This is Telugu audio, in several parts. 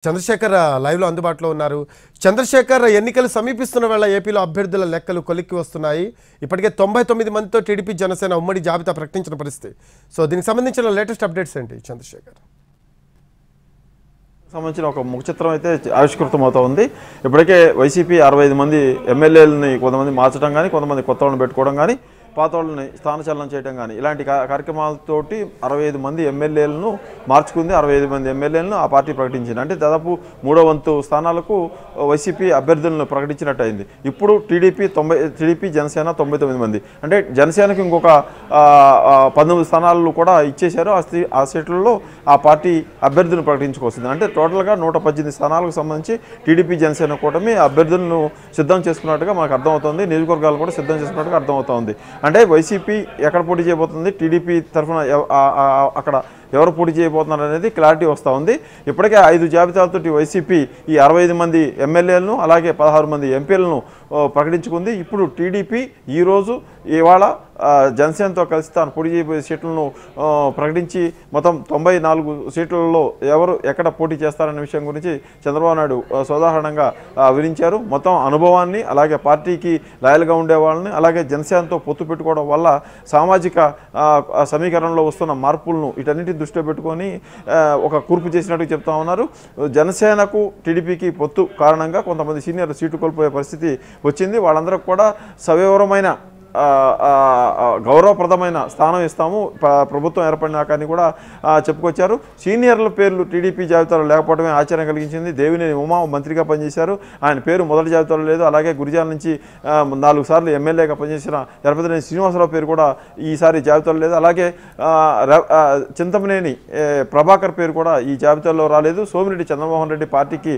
చంద్రశేఖర్ లైవ్లో అందుబాటులో ఉన్నారు. చంద్రశేఖర్, ఎన్నికలు సమీపిస్తున్న వేళ ఏపీలో అభ్యర్థుల లెక్కలు కొలిక్కి వస్తున్నాయి. ఇప్పటికే 99 మందితో టీడీపీ జనసేన ఉమ్మడి జాబితా ప్రకటించిన పరిస్థితి. సో దీనికి సంబంధించిన లేటెస్ట్ అప్డేట్స్ ఏంటి చంద్రశేఖర్? సంబంధించిన ఒక ముఖ చిత్రం అయితే ఆవిష్కృతం అవుతా ఉంది. ఇప్పటికే వైసీపీ 65 మంది ఎమ్మెల్యేలని కొంతమంది మార్చడం కానీ, కొంతమంది కొత్త వాళ్ళని పెట్టుకోవడం కానీ, పాత వాళ్ళని స్థానచలనం చేయడం కానీ ఇలాంటి కార్యక్రమాలతోటి 65 మంది ఎమ్మెల్యేలను మార్చుకుంది. 65 మంది ఎమ్మెల్యేలను ఆ పార్టీ ప్రకటించింది. అంటే దాదాపు 3వ వంతు స్థానాలకు వైసీపీ అభ్యర్థులను ప్రకటించినట్టు అయింది. ఇప్పుడు టీడీపీ జనసేన 99 మంది, అంటే జనసేనకు ఇంకొక 19 స్థానాలు కూడా ఇచ్చేశారు. ఆ సీట్లలో ఆ పార్టీ అభ్యర్థులను ప్రకటించుకొస్తుంది. అంటే టోటల్గా 118 స్థానాలకు సంబంధించి టీడీపీ జనసేన కూటమి అభ్యర్థులను సిద్ధం చేసుకున్నట్టుగా మనకు అర్థమవుతుంది. నియోజకవర్గాలు కూడా సిద్ధం చేసుకున్నట్టుగా అర్థమవుతుంది. అంటే వైసీపీ ఎక్కడ పోటీ చేయబోతుంది, టీడీపీ తరఫున అక్కడ ఎవరు పోటీ చేయబోతున్నారు అనేది క్లారిటీ వస్తూ ఉంది. ఇప్పటికే 5 జాబితాలతోటి వైసీపీ ఈ 65 మంది ఎమ్మెల్యేలను అలాగే 16 మంది ఎంపీలను ప్రకటించుకుంది. ఇప్పుడు టీడీపీ ఇవాళ జనసేనతో కలిసి తాను పోటీ చేయబోయే సీట్లను ప్రకటించి మొత్తం 94 సీట్లలో ఎవరు ఎక్కడ పోటీ చేస్తారనే విషయం గురించి చంద్రబాబు నాయుడు సోదాహరణంగా వివరించారు. మొత్తం అనుభవాన్ని అలాగే పార్టీకి లాయల్గా ఉండే వాళ్ళని అలాగే జనసేనతో పొత్తు పెట్టుకోవడం వల్ల సామాజిక సమీకరణలో వస్తున్న మార్పులను వీటన్నిటిని దృష్టిలో పెట్టుకొని ఒక కూర్పు చేసినట్టు చెప్తా ఉన్నారు. జనసేనకు టీడీపీకి పొత్తు కారణంగా కొంతమంది సీనియర్లు సీటు కోల్పోయే పరిస్థితి వచ్చింది. వాళ్ళందరూ కూడా సవివరమైన గౌరవప్రదమైన స్థానం ఇస్తాము ప్రభుత్వం ఏర్పడినాక అని కూడా చెప్పుకొచ్చారు. సీనియర్ల పేర్లు టీడీపీ జాబితాలో లేకపోవడమే ఆశ్చర్యం కలిగించింది. దేవినేని ఉమా మంత్రిగా పనిచేశారు, ఆయన పేరు మొదటి జాబితాలో లేదు. అలాగే గురిజాల నుంచి 4 సార్లు ఎమ్మెల్యేగా పనిచేసిన ఎరపతినేని శ్రీనివాసరావు పేరు కూడా ఈసారి జాబితాలో లేదు. అలాగే చింతమనేని ప్రభాకర్ పేరు కూడా ఈ జాబితాలో రాలేదు. సోమిరెడ్డి చంద్రమోహన్ రెడ్డి పార్టీకి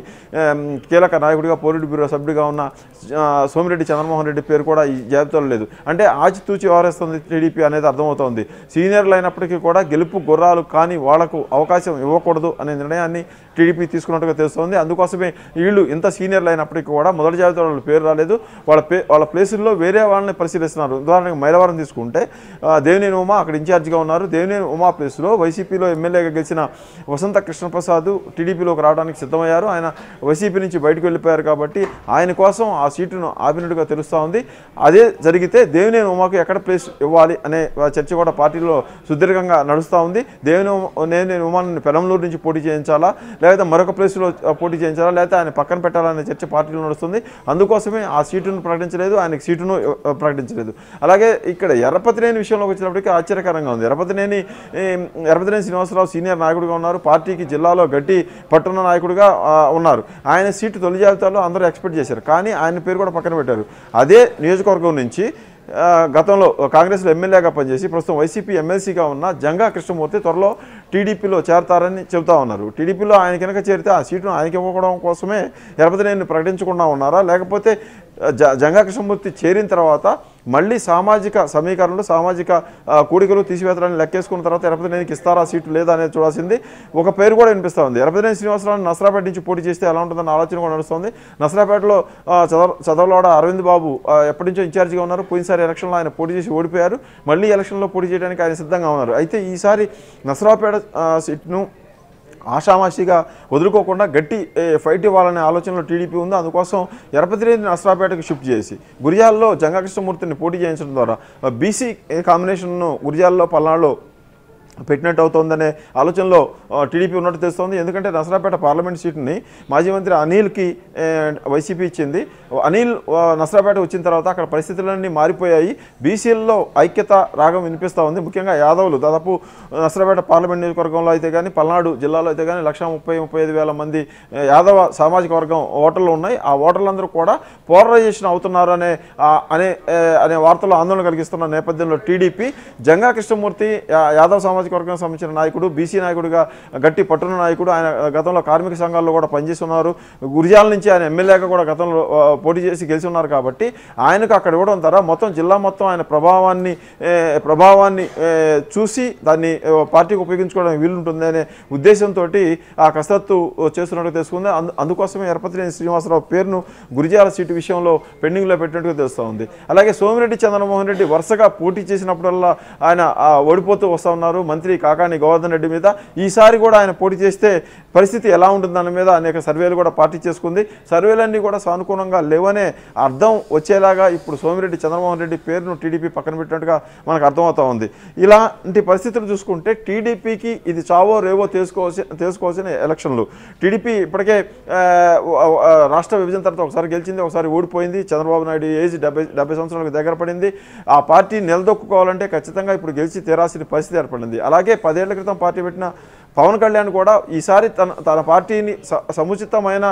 కీలక నాయకుడిగా పోలిట్ బ్యూరో సభ్యుడిగా ఉన్న సోమిరెడ్డి చంద్రమోహన్ రెడ్డి పేరు కూడా ఈ జాబితాలో లేదు. అంటే ఆచితూచి వ్యవహరిస్తుంది టీడీపీ అనేది అర్థమవుతోంది. సీనియర్లు అయినప్పటికీ కూడా గెలుపు గుర్రాలు కానీ వాళ్లకు అవకాశం ఇవ్వకూడదు అనే నిర్ణయాన్ని టీడీపీ తీసుకున్నట్టుగా తెలుస్తోంది. అందుకోసమే వీళ్ళు ఇంత సీనియర్లు అయినప్పటికీ కూడా మొదటి జాబితాలో పేరు రాలేదు. వాళ్ళ ప్లేసుల్లో వేరే వాళ్ళని పరిశీలిస్తున్నారు. ఉదాహరణకు మైలవరం తీసుకుంటే దేవినేని ఉమా అక్కడ ఇన్ఛార్జిగా ఉన్నారు. దేవినేని ఉమా ప్లేస్లో వైసీపీలో ఎమ్మెల్యేగా గెలిచిన వసంత కృష్ణప్రసాద్ టీడీపీలోకి రావడానికి సిద్ధమయ్యారు. ఆయన వైసీపీ నుంచి బయటకు వెళ్ళిపోయారు కాబట్టి ఆయన కోసం ఆ సీటును ఆపినట్టుగా తెలుస్తూ ఉంది. అదే జరిగితే దేవినేని ఉమాకు ఎక్కడ ప్లేస్ ఇవ్వాలి అనే చర్చ కూడా పార్టీలో సుదీర్ఘంగా నడుస్తూ ఉంది. దేవినేని ఉమాని పెనంలూరు నుంచి పోటీ చేయించాలా, లేదా మరొక ప్లేస్లో పోటీ చేయించాలా, లేకపోతే ఆయన పక్కన పెట్టాలనే చర్చ పార్టీలో నడుస్తుంది. అందుకోసమే ఆ సీటును ప్రకటించలేదు, ఆయనకి సీటును ప్రకటించలేదు. అలాగే ఇక్కడ ఎర్రపతినేని విషయంలోకి వచ్చినప్పటికీ ఆశ్చర్యకరంగా ఉంది. ఎర్రపతినేని శ్రీనివాసరావు సీనియర్ నాయకుడిగా ఉన్నారు. పార్టీకి జిల్లాలో గట్టి పట్టున్న నాయకుడిగా ఉన్నారు. ఆయన సీటు తొలి జాబితాలో అందరూ ఎక్స్పెక్ట్ చేశారు, కానీ ఆయన పేరు కూడా పక్కన పెట్టారు. అదే నియోజకవర్గం నుంచి గతంలో కాంగ్రెస్లో ఎమ్మెల్యేగా పనిచేసి ప్రస్తుతం వైసీపీ ఎమ్మెల్సీగా ఉన్న జంగా కృష్ణమూర్తి త్వరలో టీడీపీలో చేరతారని చెబుతా ఉన్నారు. టీడీపీలో ఆయన కనుక చేరితే ఆ సీటును ఆయనకి ఇవ్వడం కోసమే ఎరపతినేని ప్రకటించకుండా ఉన్నారా, లేకపోతే జంగా కృష్ణమూర్తి చేరిన తర్వాత మళ్ళీ సామాజిక సమీకరణలు సామాజిక కూడికలు తీసివేతలని లెక్కేసుకున్న తర్వాత ఎరపతినేనికి ఇస్తారా సీటు లేదా అనేది చూడాల్సింది. ఒక పేరు కూడా వినిపిస్తూ ఉంది. ఎరపతినేని శ్రీనివాసరావు నసరాపేట నుంచి పోటీ చేస్తే ఎలా ఉంటుందన్న ఆలోచన కూడా నడుస్తుంది. నసరాపేటలో చదవలవాడ అరవింద్ బాబు ఎప్పటి నుంచో ఇన్ఛార్జిగా ఉన్నారు. పోయినసారి ఎలక్షన్లో ఆయన పోటీ చేసి ఓడిపోయారు. మళ్ళీ ఎలక్షన్లో పోటీ చేయడానికి ఆయన సిద్ధంగా ఉన్నారు. అయితే ఈసారి నసరాపేట సీట్ను ఆషామాషిగా వదులుకోకుండా గట్టి ఫైట్ ఇవ్వాలనే ఆలోచనలో టీడీపీ ఉంది. అందుకోసం ఎరపతినేని నసరాపేటకు షిఫ్ట్ చేసి గురిజాల్లో జంగా కృష్ణమూర్తిని పోటీ చేయించడం ద్వారా బీసీ కాంబినేషన్ను గురిజాల్లో పల్నాడులో పెట్టినట్టు అవుతుందనే ఆలోచనలో టీడీపీ ఉన్నట్టు తెలుస్తోంది. ఎందుకంటే నసరాపేట పార్లమెంట్ సీటుని మాజీ మంత్రి అనిల్కి వైసీపీ ఇచ్చింది. అనిల్ నసరాపేట వచ్చిన తర్వాత అక్కడ పరిస్థితులన్నీ మారిపోయాయి. బీసీలలో ఐక్యత రాగం వినిపిస్తూ ఉంది. ముఖ్యంగా యాదవులు దాదాపు నసరాపేట పార్లమెంట్ నియోజకవర్గంలో అయితే కానీ పల్నాడు జిల్లాలో అయితే కానీ 1,30,000-1,35,000 మంది యాదవ సామాజిక వర్గం ఓటర్లు ఉన్నాయి. ఆ ఓటర్లందరూ కూడా పోలరైజేషన్ అవుతున్నారు అనే వార్తలు ఆందోళన కలిగిస్తున్న నేపథ్యంలో టీడీపీ జంగా కృష్ణమూర్తి యాదవ సామాజిక వర్గం సంబంధించిన నాయకుడు, బీసీ నాయకుడిగా గట్టి పట్టున్న నాయకుడు. ఆయన గతంలో కార్మిక సంఘాల్లో కూడా పనిచేస్తున్నారు. గురిజాల నుంచి ఆయన ఎమ్మెల్యేగా కూడా గతంలో పోటీ చేసి గెలిచి ఉన్నారు. కాబట్టి ఆయనకు అక్కడ ఇవ్వడం ద్వారా మొత్తం జిల్లా మొత్తం ఆయన ప్రభావాన్ని చూసి దాన్ని పార్టీకి ఉపయోగించుకోవడానికి వీలుంటుంది అనే ఉద్దేశంతో ఆ కసరత్తు చేస్తున్నట్టు తెలుసుకుంది. అందుకోసమే ఎరపతినేని శ్రీనివాసరావు పేరును గురిజాల సీటు విషయంలో పెండింగ్లో పెట్టినట్టుగా తెలుస్తూ ఉంది. అలాగే సోమిరెడ్డి చంద్రమోహన్ రెడ్డి వరుసగా పోటీ చేసినప్పుడల్లా ఆయన ఓడిపోతూ వస్తూ ఉన్నారు. మంత్రి కాకాని గోవర్ధన్ రెడ్డి మీద ఈసారి కూడా ఆయన పోటీ చేస్తే పరిస్థితి ఎలా ఉంటుందన్న మీద అనేక సర్వేలు కూడా పార్టీ చేసుకుంది. సర్వేలన్నీ కూడా సానుకూలంగా లేవనే అర్థం వచ్చేలాగా ఇప్పుడు సోమిరెడ్డి చంద్రమోహన్ రెడ్డి పేరును టీడీపీ పక్కన పెట్టినట్టుగా మనకు అర్థమవుతా ఉంది. ఇలాంటి పరిస్థితులు చూసుకుంటే టీడీపీకి ఇది చావో రేవో తెలుసుకోవాల్సిన ఎలక్షన్లు. టీడీపీ ఇప్పటికే రాష్ట్ర విభజన తర్వాత ఒకసారి గెలిచింది, ఒకసారి ఓడిపోయింది. చంద్రబాబు నాయుడు ఏజ్ 70 సంవత్సరాలకు దగ్గర పడింది. ఆ పార్టీ నిలదొక్కుకోవాలంటే ఖచ్చితంగా ఇప్పుడు గెలిచి తీరాల్సిన పరిస్థితి ఏర్పడింది. అలాగే 10 ఏళ్ల క్రితం పార్టీ పెట్టిన పవన్ కళ్యాణ్ కూడా ఈసారి తన పార్టీని సముచితమైన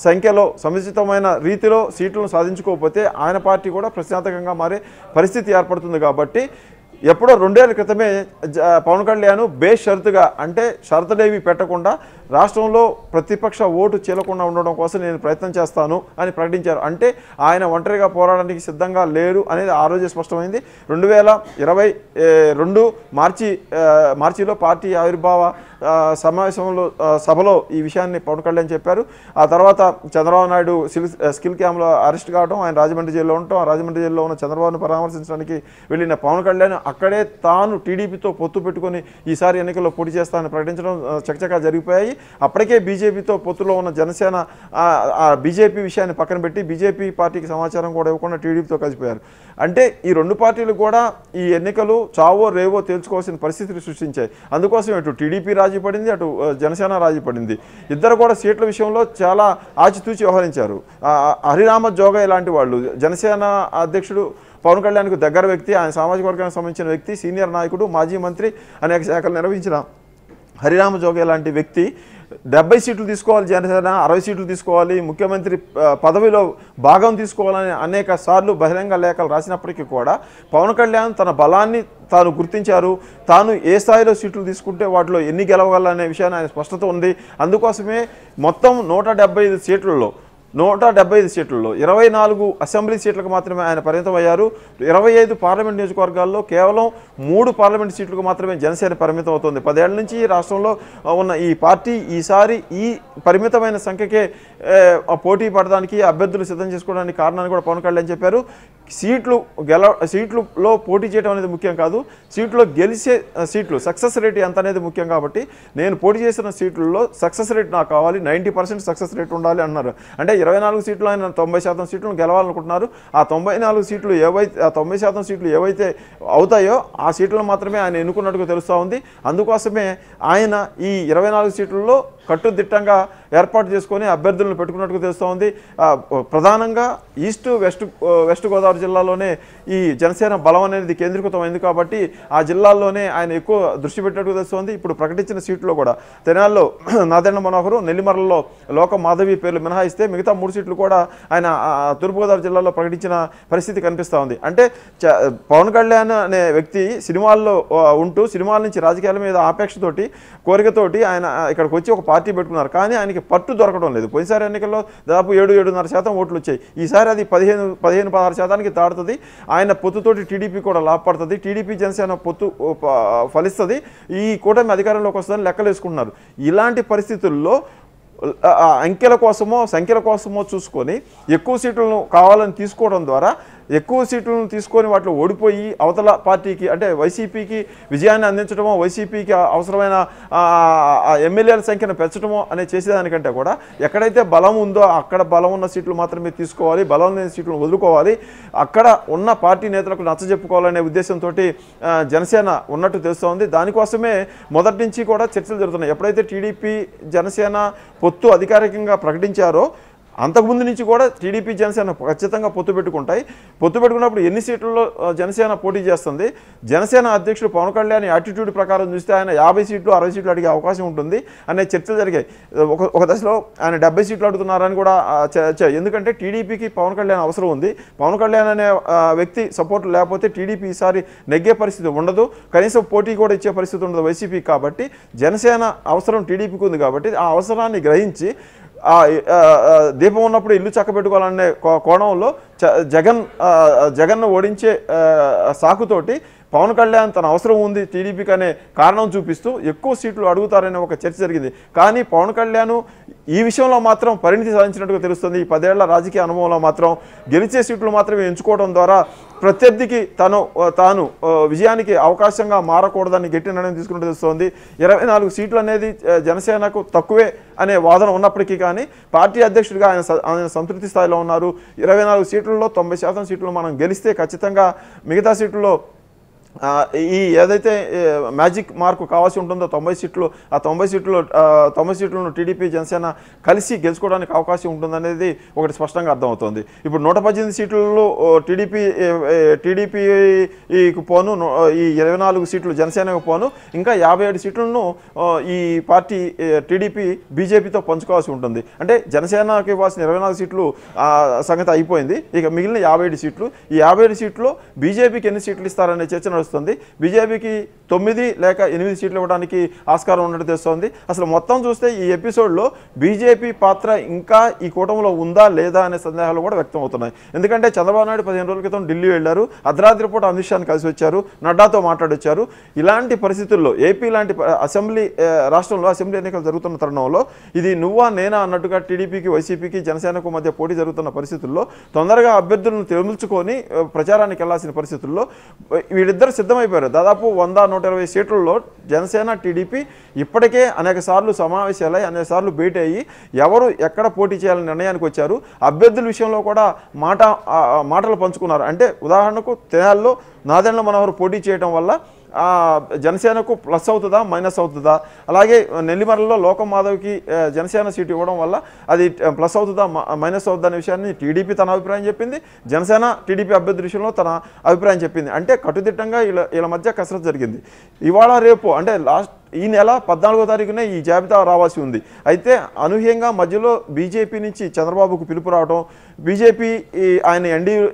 సంఖ్యలో సముచితమైన రీతిలో సీట్లను సాధించుకోకపోతే ఆయన పార్టీ కూడా ప్రశాంతకంగా మారే పరిస్థితి ఏర్పడుతుంది. కాబట్టి ఎప్పుడో 2 ఏళ్ల క్రితమే పవన్ కళ్యాణ్ బేషరతుగా అంటే షరతులేవి పెట్టకుండా రాష్ట్రంలో ప్రతిపక్ష ఓటు చీలకుండా ఉండడం కోసం నేను ప్రయత్నం చేస్తాను అని ప్రకటించారు. అంటే ఆయన ఒంటరిగా పోరాడడానికి సిద్ధంగా లేరు అనేది ఆ రోజే స్పష్టమైంది. 2022 మార్చిలో పార్టీ ఆవిర్భావ సభలో ఈ విషయాన్ని పవన్ కళ్యాణ్ చెప్పారు. ఆ తర్వాత చంద్రబాబు నాయుడు స్కిల్ క్యాంప్లో అరెస్ట్ కావడం, ఆయన రాజమండ్రి జైల్లో ఉండటం, ఆ రాజమండ్రి జైల్లో ఉన్న చంద్రబాబును పరామర్శించడానికి వెళ్ళిన పవన్ కళ్యాణ్ అక్కడే తాను టీడీపీతో పొత్తు పెట్టుకొని ఈసారి ఎన్నికల్లో పోటీ చేస్తానని ప్రకటించడం చకచకా జరిగిపోయాయి. అప్పటికే బీజేపీతో పొత్తులో ఉన్న జనసేన బీజేపీ విషయాన్ని పక్కన పెట్టి బీజేపీ పార్టీకి సమాచారం కూడా ఇవ్వకుండా టీడీపీతో కలిసిపోయారు. అంటే ఈ 2 పార్టీలు కూడా ఈ ఎన్నికలు చావో రేవో తేల్చుకోవాల్సిన పరిస్థితిని సృష్టించాయి. అందుకోసం ఇటు టీడీపీ రాజీ పడింది, అటు జనసేన రాజీ పడింది. ఇద్దరు కూడా సీట్ల విషయంలో చాలా ఆచితూచి వ్యవహరించారు. హరిరామ జోగయ్య లాంటి వాళ్ళు జనసేన అధ్యక్షుడు పవన్ కళ్యాణ్కు దగ్గర వ్యక్తి, ఆయన సామాజిక వర్గానికి సంబంధించిన వ్యక్తి, సీనియర్ నాయకుడు, మాజీ మంత్రి, అనేక శాఖలు నిర్వహించిన హరిరామ జోగయ్య లాంటి వ్యక్తి 70 సీట్లు తీసుకోవాలి, జనసేన 60 సీట్లు తీసుకోవాలి, ముఖ్యమంత్రి పదవిలో భాగం తీసుకోవాలని అనేక సార్లు బహిరంగ లేఖలు రాసినప్పటికీ కూడా పవన్ కళ్యాణ్ తన బలాన్ని తాను గుర్తించారు. తాను ఏ స్థాయిలో సీట్లు తీసుకుంటే వాటిలో ఎన్ని గెలవగలనే విషయాన్ని ఆయన స్పష్టత ఉంది. అందుకోసమే మొత్తం 175 సీట్లలో 175 సీట్లలో 24 అసెంబ్లీ సీట్లకు మాత్రమే ఆయన పరిమితం అయ్యారు. 25 పార్లమెంట్ నియోజకవర్గాల్లో కేవలం 3 పార్లమెంట్ సీట్లకు మాత్రమే జనసేన పరిమితం అవుతుంది. 10 ఏళ్ల నుంచి రాష్ట్రంలో ఉన్న ఈ పార్టీ ఈసారి ఈ పరిమితమైన సంఖ్యకే పోటీ పడడానికి అభ్యర్థులు సిద్ధం చేసుకోవడానికి కారణాన్ని కూడా పవన్ కళ్యాణ్ చెప్పారు. సీట్లలో పోటీ చేయడం అనేది ముఖ్యం కాదు, సీట్లో గెలిచే సీట్లు సక్సెస్ రేట్ ఎంత అనేది ముఖ్యం. కాబట్టి నేను పోటీ చేసిన సీట్లలో సక్సెస్ రేట్ నాకు కావాలి, 90% సక్సెస్ రేట్ ఉండాలి అన్నారు. అంటే 24 సీట్లు ఆయన 90% సీట్లను గెలవాలనుకుంటున్నారు. ఆ 94 సీట్లు ఏవైతే 90% సీట్లు ఏవైతే అవుతాయో ఆ సీట్లను మాత్రమే ఆయన ఎన్నుకున్నట్టుగా తెలుస్తూ ఉంది. అందుకోసమే ఆయన ఈ 24 సీట్లలో కట్టుదిట్టంగా ఏర్పాటు చేసుకొని అభ్యర్థులను పెట్టుకున్నట్టుగా తెలుస్తూ ఉంది. ప్రధానంగా ఈస్ట్ వెస్ట్ గోదావరి జిల్లాలోనే ఈ జనసేన బలం అనేది కేంద్రీకృతమైంది. కాబట్టి ఆ జిల్లాల్లోనే ఆయన ఎక్కువ దృష్టి పెట్టినట్టుగా తెలుస్తోంది. ఇప్పుడు ప్రకటించిన సీట్లో కూడా తెనాల్లో నాదెండ్ల మనోహరు, నెల్లిమర్లలో లోక మాధవి పేర్లు మినహాయిస్తే మిగతా 3 సీట్లు కూడా ఆయన తూర్పుగోదావరి జిల్లాలో ప్రకటించిన పరిస్థితి కనిపిస్తూ ఉంది. అంటే పవన్ కళ్యాణ్ అనే వ్యక్తి సినిమాల్లో ఉంటూ సినిమాల నుంచి రాజకీయాల మీద ఆపేక్షతోటి కోరికతోటి ఆయన ఇక్కడికి వచ్చి ఒక పార్టీ పెట్టుకున్నారు. కానీ ఆయనకి పట్టు దొరకడం లేదు. పోయినసారి ఎన్నికల్లో దాదాపు 7-7.5% ఓట్లు వచ్చాయి. ఈసారి అది 15-16% దాడుతుంది. ఆయన పొత్తుతోటి టీడీపీ కూడా లాభపడుతుంది. టీడీపీ జనసేన పొత్తు ఫలిస్తుంది. ఈ కూటమి అధికారంలోకి వస్తుందని లెక్కలు వేసుకుంటున్నారు. ఇలాంటి పరిస్థితుల్లో అంకెల కోసమో సంఖ్యల కోసమో చూసుకొని ఎక్కువ సీట్లను కావాలని తీసుకోవడం ద్వారా ఎక్కువ సీట్లను తీసుకొని వాటిలో ఓడిపోయి అవతల పార్టీకి అంటే వైసీపీకి విజయాన్ని అందించడమో, వైసీపీకి అవసరమైన ఎమ్మెల్యేల సంఖ్యను పెంచడమో అనే చేసేదానికంటే కూడా ఎక్కడైతే బలం ఉందో అక్కడ బలం ఉన్న సీట్లు మాత్రమే తీసుకోవాలి, బలం లేని సీట్లను వదులుకోవాలి, అక్కడ ఉన్న పార్టీ నేతలకు నచ్చజెప్పుకోవాలనే ఉద్దేశంతో జనసేన ఉన్నట్టు తెలుస్తోంది. దానికోసమే మొదటి నుంచి కూడా చర్చలు జరుగుతున్నాయి. ఎప్పుడైతే టీడీపీ జనసేన పొత్తు అధికారికంగా ప్రకటించారో అంతకుముందు నుంచి కూడా టీడీపీ జనసేన ఖచ్చితంగా పొత్తు పెట్టుకుంటాయి. పొత్తు పెట్టుకున్నప్పుడు ఎన్ని సీట్లలో జనసేన పోటీ చేస్తుంది, జనసేన అధ్యక్షుడు పవన్ కళ్యాణ్ యాటిట్యూడ్ ప్రకారం చూస్తే ఆయన 50 సీట్లు 60 సీట్లు అడిగే అవకాశం ఉంటుంది అనే చర్చలు జరిగాయి. ఒక దశలో ఆయన 70 సీట్లు అడుగుతున్నారని కూడా ఎందుకంటే టీడీపీకి పవన్ కళ్యాణ్ అవసరం ఉంది. పవన్ కళ్యాణ్ అనే వ్యక్తి సపోర్ట్ లేకపోతే టీడీపీ ఈసారి నెగ్గే పరిస్థితి ఉండదు, కనీసం పోటీ కూడా ఇచ్చే పరిస్థితి ఉండదు వైసీపీకి. కాబట్టి జనసేన అవసరం టీడీపీకి ఉంది. కాబట్టి ఆ అవసరాన్ని గ్రహించి దీపం ఉన్నప్పుడు ఇల్లు చక్కబెట్టుకోవాలనే కోణంలో జగన్ను ఓడించే సాకుతోటి పవన్ కళ్యాణ్ తన అవసరం ఉంది టీడీపీకి అనే కారణం చూపిస్తూ ఎక్కువ సీట్లు అడుగుతారనే ఒక చర్చ జరిగింది. కానీ పవన్ కళ్యాణ్ ఈ విషయంలో మాత్రం పరిణితి సాధించినట్టుగా తెలుస్తుంది. ఈ 10 ఏళ్ల రాజకీయ అనుభవంలో మాత్రం గెలిచే సీట్లు మాత్రమే ఎంచుకోవడం ద్వారా ప్రత్యర్థికి తాను విజయానికి అవకాశంగా మారకూడదని గట్టి నిర్ణయం తీసుకున్నట్టు తెలుస్తోంది. 24 సీట్లు అనేది జనసేనకు తక్కువే అనే వాదన ఉన్నప్పటికీ కానీ పార్టీ అధ్యక్షుడిగా ఆయన సంతృప్తి స్థాయిలో ఉన్నారు. 24 సీట్లలో 90% సీట్లు మనం గెలిస్తే ఖచ్చితంగా మిగతా సీట్లలో ఈ ఏదైతే మ్యాజిక్ మార్కు కావాల్సి ఉంటుందో 90 సీట్లు, ఆ 90 సీట్లను టీడీపీ జనసేన కలిసి గెలుచుకోవడానికి అవకాశం ఉంటుందనేది ఒకటి స్పష్టంగా అర్థమవుతుంది. ఇప్పుడు 118 సీట్లలో టీడీపీకి పోను, ఈ 24 సీట్లు జనసేనకు పోను, ఇంకా 57 సీట్లను ఈ పార్టీ టీడీపీ బీజేపీతో పంచుకోవాల్సి ఉంటుంది. అంటే జనసేనకి ఇవ్వాల్సిన 24 సీట్లు సంగతి అయిపోయింది. ఇక మిగిలిన 57 సీట్లు, ఈ 57 సీట్లు బీజేపీకి ఎన్ని సీట్లు ఇస్తారనే చర్చ నడుస్తుంది. బీజేపీకి 9 లేక 8 సీట్లు ఇవ్వడానికి ఆస్కారం ఉన్నట్టు తెలుస్తోంది. అసలు మొత్తం చూస్తే ఈ ఎపిసోడ్లో బీజేపీ పాత్ర ఇంకా ఈ కూటమిలో ఉందా లేదా అనే సందేహాలు కూడా వ్యక్తం అవుతున్నాయి. ఎందుకంటే చంద్రబాబు నాయుడు 15 రోజుల క్రితం ఢిల్లీ వెళ్లారు, అర్ధరాత్రి పూట అమిత్ షాని కలిసి వచ్చారు, నడ్డాతో మాట్లాడొచ్చారు. ఇలాంటి పరిస్థితుల్లో ఏపీ లాంటి రాష్ట్రంలో అసెంబ్లీ ఎన్నికలు జరుగుతున్న తరుణంలో ఇది నువ్వా నేనా అన్నట్టుగా టీడీపీకి వైసీపీకి జనసేనకు మధ్య పోటీ జరుగుతున్న పరిస్థితుల్లో తొందరగా అభ్యర్థులను తెలుసుకొని ప్రచారానికి వెళ్లాల్సిన పరిస్థితుల్లో వీళ్ళిద్దరు సిద్ధమైపోయారు. దాదాపు 100-120 సీట్లలో జనసేన టీడీపీ ఇప్పటికే అనేక సార్లు సమావేశాలై అనేక సార్లు భేటీ అయ్యి ఎవరు ఎక్కడ పోటీ చేయాలని నిర్ణయానికి వచ్చారు. అభ్యర్థుల విషయంలో కూడా మాటలు పంచుకున్నారు. అంటే ఉదాహరణకు తెనాలిలో నాదెండ్ల మనోహర్ పోటీ చేయడం వల్ల జనసేనకు ప్లస్ అవుతుందా మైనస్ అవుతుందా, అలాగే నెల్లిమర్లలో లోకం మాధవ్కి జనసేన సీటు ఇవ్వడం వల్ల అది ప్లస్ అవుతుందా మైనస్ అవుతుందా అనే విషయాన్ని టీడీపీ తన అభిప్రాయం చెప్పింది, జనసేన టీడీపీ అభ్యర్థి విషయంలో తన అభిప్రాయం చెప్పింది. అంటే కట్టుదిట్టంగా వీళ్ళ మధ్య కసరత్తు జరిగింది. ఇవాళ రేపు అంటే ఈ నెల 14వ తారీఖునే ఈ జాబితా రావాల్సి ఉంది. అయితే అనూహ్యంగా మధ్యలో బీజేపీ నుంచి చంద్రబాబుకు పిలుపు రావడం, బీజేపీ ఆయన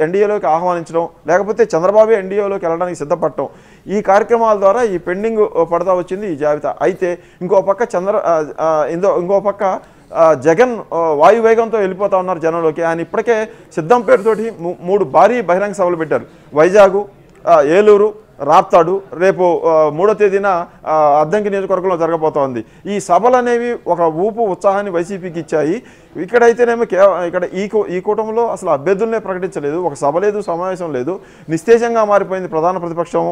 ఎన్డీఏలోకి ఆహ్వానించడం, లేకపోతే చంద్రబాబు ఎన్డీఏలోకి వెళ్ళడానికి సిద్ధపడటం, ఈ కార్యక్రమాల ద్వారా ఈ పెండింగ్ పడతా వచ్చింది ఈ జాబితా. అయితే ఇంకో పక్క జగన్ వాయువేగంతో వెళ్ళిపోతా ఉన్నారు జనంలోకి. ఆయన ఇప్పటికే సిద్ధం పేరుతోటి 3 భారీ బహిరంగ సభలు పెట్టారు. వైజాగ్, ఏలూరు, రాప్తాడు, రేపు 3వ తేదీన అద్దంకి నియోజకవర్గంలో జరగబోతోంది. ఈ సభలు అనేవి ఒక ఊపు ఉత్సాహాన్ని వైసీపీకి ఇచ్చాయి. ఇక్కడైతేనేమో ఇక్కడ ఈ కూటమిలో అసలు అభ్యర్థులనే ప్రకటించలేదు, ఒక సభ లేదు, సమావేశం లేదు, నిస్తేజంగా మారిపోయింది ప్రధాన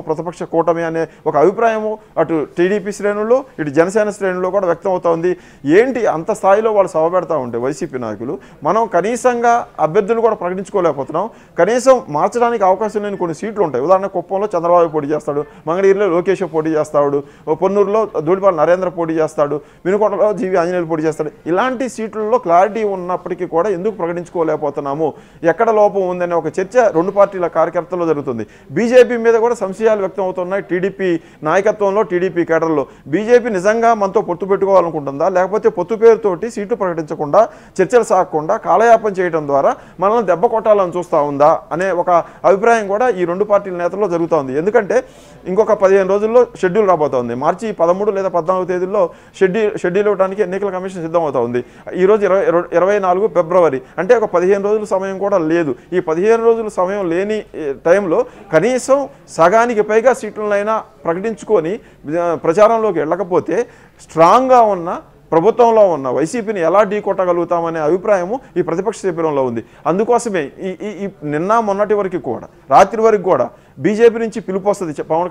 ప్రతిపక్ష కూటమి అనే ఒక అభిప్రాయము అటు టీడీపీ శ్రేణుల్లో ఇటు జనసేన శ్రేణుల్లో కూడా వ్యక్తం అవుతోంది. ఏంటి అంత స్థాయిలో వాళ్ళు సభ పెడతా ఉంటే వైసీపీ నాయకులు మనం కనీసంగా అభ్యర్థులు కూడా ప్రకటించుకోలేకపోతున్నాం. కనీసం మార్చడానికి అవకాశం లేని కొన్ని సీట్లు ఉంటాయి. ఉదాహరణ కుప్పంలో చంద్రబాబు పోటీ చేస్తాడు, మంగళగిరిలో లోకేష్ పోటీ చేస్తాడు, పొన్నూరులో ధూళిపాల నరేంద్ర పోటీ చేస్తాడు, వినుకొండలో జీవి ఆంజనేయులు పోటీ చేస్తాడు. ఇలాంటి సీట్లలో క్లారిటీ ఉన్నప్పటికీ కూడా ఎందుకు ప్రకటించుకోలేకపోతున్నాము, ఎక్కడ లోపం ఉందనే ఒక చర్చ 2 పార్టీల కార్యకర్తల్లో జరుగుతుంది. బీజేపీ మీద కూడా సంశయాలు వ్యక్తం అవుతున్నాయి. టీడీపీ నాయకత్వంలో, టీడీపీ కేడర్లో బీజేపీ నిజంగా మనతో పొత్తు పెట్టుకోవాలనుకుంటుందా, లేకపోతే పొత్తు పేరుతోటి సీట్లు ప్రకటించకుండా చర్చలు సాగకుండా కాలయాపన చేయడం ద్వారా మనల్ని దెబ్బ కొట్టాలని చూస్తూ ఉందా అనే ఒక అభిప్రాయం కూడా ఈ 2 పార్టీల నేతల్లో జరుగుతోంది. ఎందుకంటే ఇంకొక 15 రోజుల్లో షెడ్యూల్ రాబోతోంది. మార్చి 13 లేదా 14 తేదీల్లో షెడ్యూల్ ఇవ్వడానికి ఎన్నికల కమిషన్ సిద్ధమవుతా ఉంది. ఈరోజు 24 ఫిబ్రవరి, అంటే ఒక 15 రోజుల సమయం కూడా లేదు. ఈ 15 రోజుల సమయం లేని టైంలో కనీసం సగానికి పైగా సీట్లనైనా ప్రకటించుకొని ప్రచారంలోకి వెళ్ళకపోతే స్ట్రాంగ్గా ఉన్న ప్రభుత్వంలో ఉన్న వైసీపీని ఎలా ఢీకొట్టగలుగుతామనే అభిప్రాయము ఈ ప్రతిపక్ష శిబిరంలో ఉంది. అందుకోసమే ఈ నిన్న మొన్నటి వరకు కూడా రాత్రి వరకు కూడా బీజేపీ నుంచి పిలుపు వస్తుంది పవన్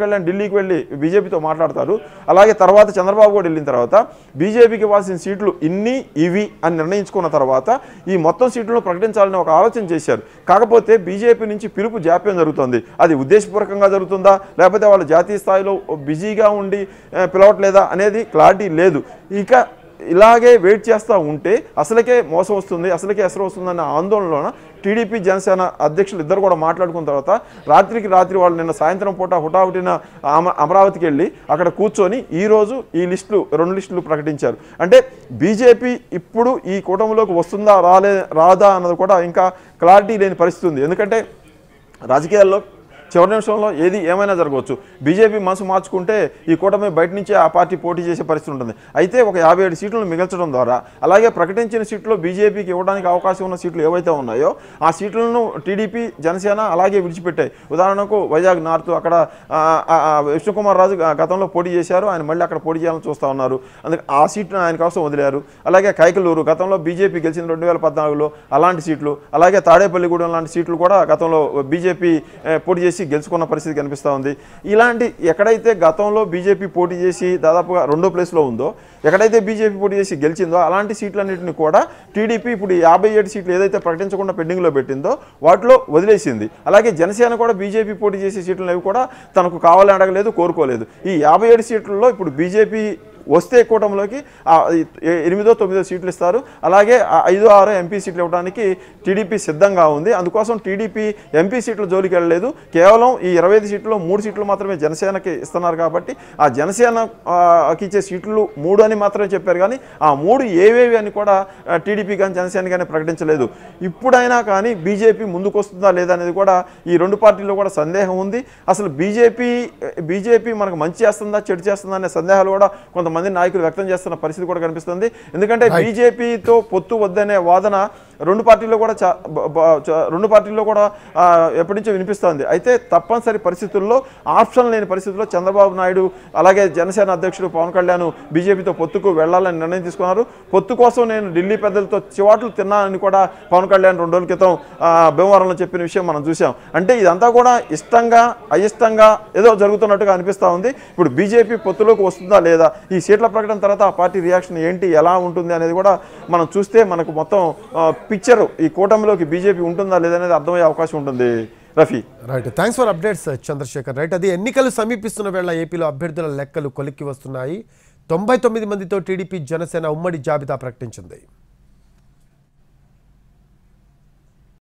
కళ్యాణ్ ఢిల్లీకి వెళ్ళి బీజేపీతో మాట్లాడతారు. అలాగే తర్వాత చంద్రబాబు కూడా వెళ్ళిన తర్వాత బీజేపీకి ఇవ్వాల్సిన సీట్లు ఇన్ని ఇవి అని నిర్ణయించుకున్న తర్వాత ఈ మొత్తం సీట్లను ప్రకటించాలని ఒక ఆలోచన చేశారు. కాకపోతే బీజేపీ నుంచి పిలుపు జాప్యం జరుగుతుంది. అది ఉద్దేశపూర్వకంగా జరుగుతుందా, లేకపోతే వాళ్ళు జాతీయ స్థాయిలో బిజీగా ఉండి పిలవట్లేదా అనేది క్లారిటీ లేదు. ఇక ఇలాగే వెయిట్ చేస్తూ ఉంటే అసలుకే మోసం వస్తుంది, అసలుకే ఎసరు వస్తుందన్న ఆందోళనలోన టీడీపీ జనసేన అధ్యక్షులు ఇద్దరు కూడా మాట్లాడుకున్న తర్వాత రాత్రికి రాత్రి వాళ్ళు నిన్న సాయంత్రం పూట హుటాహుటిన అమరావతికి వెళ్ళి అక్కడ కూర్చొని ఈరోజు ఈ లిస్టులు 2 లిస్టులు ప్రకటించారు. అంటే బీజేపీ ఇప్పుడు ఈ కూటమిలోకి వస్తుందా రాదా అన్నది కూడా ఇంకా క్లారిటీ లేని పరిస్థితి ఉంది. ఎందుకంటే రాజకీయాల్లో చివరి నిమిషంలో ఏది ఏమైనా జరగవచ్చు. బీజేపీ మనసు మార్చుకుంటే ఈ కూటమి బయట నుంచే ఆ పార్టీ పోటీ చేసే పరిస్థితి ఉంటుంది. అయితే ఒక 57 సీట్లను మిగల్చడం ద్వారా అలాగే ప్రకటించిన సీట్లు బీజేపీకి ఇవ్వడానికి అవకాశం ఉన్న సీట్లు ఏవైతే ఉన్నాయో ఆ సీట్లను టీడీపీ జనసేన అలాగే విడిచిపెట్టాయి. ఉదాహరణకు వైజాగ్ నార్త్ అక్కడ విష్ణుకుమార్ రాజు గతంలో పోటీ చేశారు, ఆయన మళ్ళీ అక్కడ పోటీ చేయాలని చూస్తూ ఉన్నారు, అందుకే ఆ సీట్ను ఆయన కోసం వదిలేరు. అలాగే కైకలూరు గతంలో బీజేపీ గెలిచిన 2014లో అలాంటి సీట్లు, అలాగే తాడేపల్లిగూడెం లాంటి సీట్లు కూడా గతంలో బీజేపీ పోటీ చేసి గెలుచుకున్న పరిస్థితి కనిపిస్తూ ఉంది. ఇలాంటి ఎక్కడైతే గతంలో బీజేపీ పోటీ చేసి దాదాపుగా 2వ ప్లేస్లో ఉందో, ఎక్కడైతే బీజేపీ పోటీ చేసి గెలిచిందో అలాంటి సీట్లన్నింటినీ కూడా టీడీపీ ఇప్పుడు 57 సీట్లు ఏదైతే ప్రకటించకుండా పెండింగ్లో పెట్టిందో వాటిలో వదిలేసింది. అలాగే జనసేన కూడా బీజేపీ పోటీ చేసే సీట్లను కూడా తనకు కావాలని అడగలేదు, కోరుకోలేదు. ఈ 57 సీట్లలో ఇప్పుడు బీజేపీ వస్తే కూటమిలోకి 8, 9 సీట్లు ఇస్తారు. అలాగే 5, 6 ఎంపీ సీట్లు ఇవ్వడానికి టీడీపీ సిద్ధంగా ఉంది. అందుకోసం టీడీపీ ఎంపీ సీట్ల జోలికి వెళ్ళలేదు. కేవలం ఈ 25 సీట్లలో 3 సీట్లు మాత్రమే జనసేనకి ఇస్తున్నారు కాబట్టి ఆ జనసేనకి ఇచ్చే సీట్లు 3 అని మాత్రమే చెప్పారు, కానీ ఆ 3 ఏవేవి అని కూడా టీడీపీ కానీ జనసేన కానీ ప్రకటించలేదు. ఇప్పుడైనా కానీ బీజేపీ ముందుకు వస్తుందా లేదా అనేది కూడా ఈ 2 పార్టీల్లో కూడా సందేహం ఉంది. అసలు బీజేపీ మనకు మంచి చేస్తుందా చెడు చేస్తుందా అనే సందేహాలు కూడా కొంతమంది నాయకులు వ్యక్తం చేస్తున్న పరిస్థితి కూడా కనిపిస్తుంది. ఎందుకంటే బీజేపీతో పొత్తు వద్దనే వాదన 2 పార్టీల్లో కూడా ఎప్పటి నుంచో వినిపిస్తోంది. అయితే తప్పనిసరి పరిస్థితుల్లో ఆప్షన్ లేని పరిస్థితుల్లో చంద్రబాబు నాయుడు అలాగే జనసేన అధ్యక్షుడు పవన్ కళ్యాణ్ బీజేపీతో పొత్తుకు వెళ్లాలని నిర్ణయం తీసుకున్నారు. పొత్తు కోసం నేను ఢిల్లీ పెద్దలతో చివాట్లు తిన్నానని కూడా పవన్ కళ్యాణ్ 2 రోజుల క్రితం భీమవరంలో చెప్పిన విషయం మనం చూసాం. అంటే ఇదంతా కూడా ఇష్టంగా అయిష్టంగా ఏదో జరుగుతున్నట్టుగా అనిపిస్తూ ఉంది. ఇప్పుడు బీజేపీ పొత్తులోకి వస్తుందా లేదా, ఈ సీట్ల ప్రకటన తర్వాత ఆ పార్టీ రియాక్షన్ ఏంటి, ఎలా ఉంటుంది అనేది కూడా మనం చూస్తే మనకు మొత్తం పిక్చర్ ఈ కూటమిలోకి బీజేపీ ఉంటుందా లేదనేది అర్థమయ్యే అవకాశం ఉంటుంది. Rafi, right, thanks for updates Chandrashekar. Right, అది ఎన్నికలు సమీపిస్తున్న వేళ ఏపీలో అభ్యర్థుల లెక్కలు కొలిక్కి వస్తున్నాయి. 99 మందితో టీడీపీ జనసేన ఉమ్మడి జాబితా ప్రకటించింది.